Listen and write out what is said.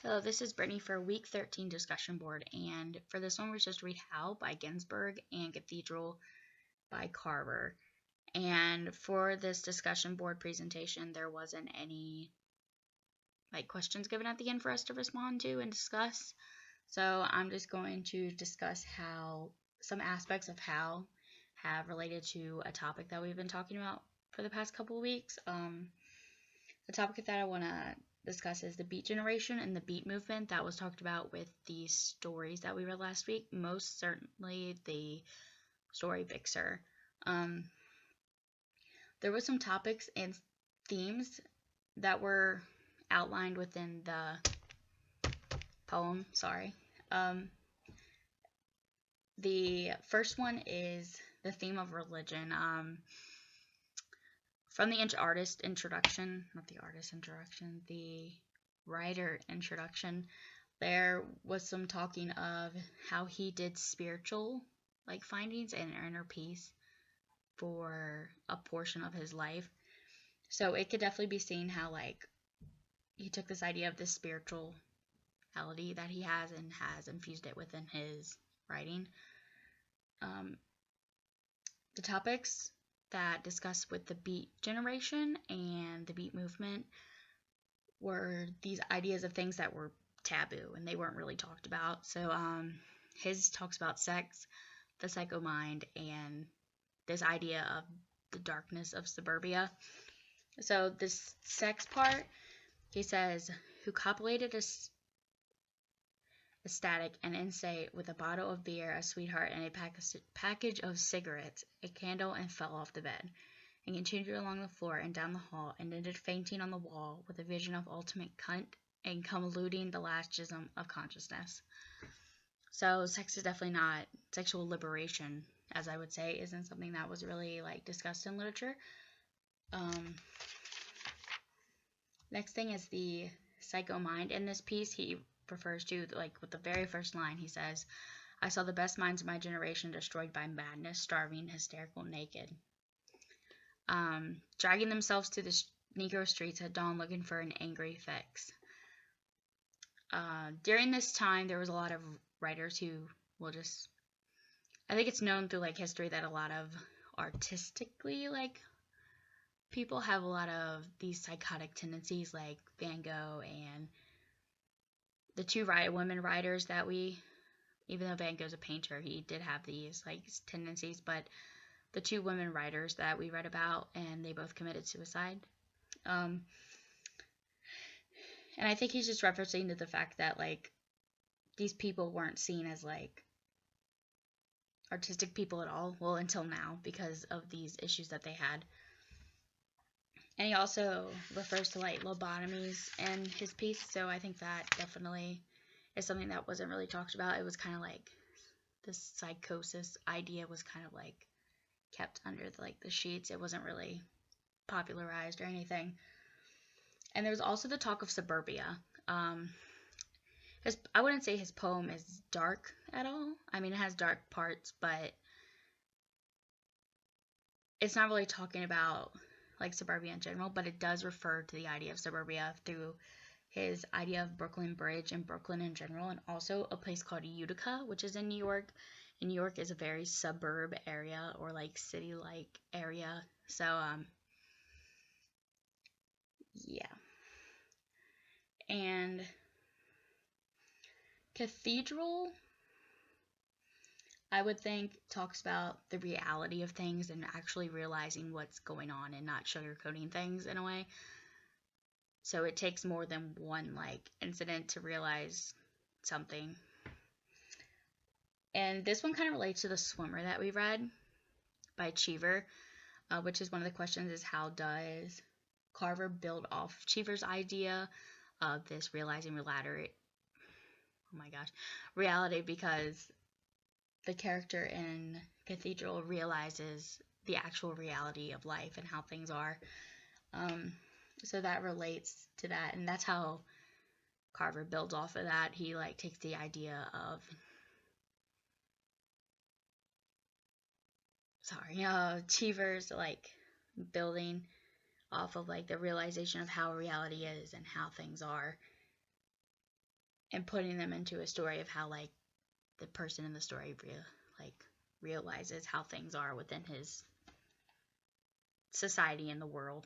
Hello, this is Brittany for week 13 discussion board, and for this one, we're supposed to read How by Ginsberg and Cathedral by Carver. And for this discussion board presentation, there wasn't any questions given at the end for us to respond to and discuss. So I'm just going to discuss how some aspects of how have related to a topic that we've been talking about for the past couple of weeks. The topic that I want to discuss is the Beat generation and the Beat movement that was talked about with the stories that we read last week, most certainly the story Vixer. Um, there were some topics and themes that were outlined within the poem. Sorry. The first one is the theme of religion. From the artist introduction, not the artist introduction, the writer introduction, there was some talking of how he did spiritual findings and inner peace for a portion of his life. So it could definitely be seen how he took this idea of this spirituality that he has and has infused it within his writing. The topics that discussed with the Beat generation and the Beat movement were these ideas of things that were taboo and they weren't really talked about. So his talks about sex, the psycho mind, and this idea of the darkness of suburbia. So this sex part, he says, who copulated a static and insane with a bottle of beer, a sweetheart, and a package of cigarettes, a candle, and fell off the bed, and continued along the floor and down the hall, and ended fainting on the wall with a vision of ultimate cunt and eluding the last jism of consciousness. So sex is definitely not sexual liberation, as I would say, isn't something that was really discussed in literature. Next thing is the psycho mind. In this piece, he refers to with the very first line. He says, "I saw the best minds of my generation destroyed by madness, starving, hysterical, naked, dragging themselves to the Negro streets at dawn, looking for an angry fix." During this time, there was a lot of writers who will just, I think it's known through history that a lot of artistically people have a lot of these psychotic tendencies, like Van Gogh and the two women writers that even though Van Gogh's a painter, he did have these tendencies, but the two women writers that we read about, and they both committed suicide. And I think he's just referencing to the fact that these people weren't seen as artistic people at all, well, until now, because of these issues that they had. And he also refers to lobotomies in his piece, so I think that definitely is something that wasn't really talked about. It was kind of this psychosis idea was kind of kept under the sheets. It wasn't really popularized or anything. And there was also the talk of suburbia. I wouldn't say his poem is dark at all. I mean, it has dark parts, but it's not really talking about suburbia in general, but it does refer to the idea of suburbia through his idea of Brooklyn Bridge and Brooklyn in general, and also a place called Utica, which is in New York. And New York is a very suburb area or city-like area. So yeah. And Cathedral, I would think, talks about the reality of things and actually realizing what's going on and not sugarcoating things in a way. So it takes more than one incident to realize something. And this one kind of relates to The Swimmer that we read by Cheever, which is one of the questions is how does Carver build off Cheever's idea of this realizing reality, because the character in Cathedral realizes the actual reality of life and how things are. So that relates to that, and that's how Carver builds off of that. He takes the idea of Cheever's building off of the realization of how reality is and how things are. and putting them into a story of how like the person in the story realizes how things are within his society and the world.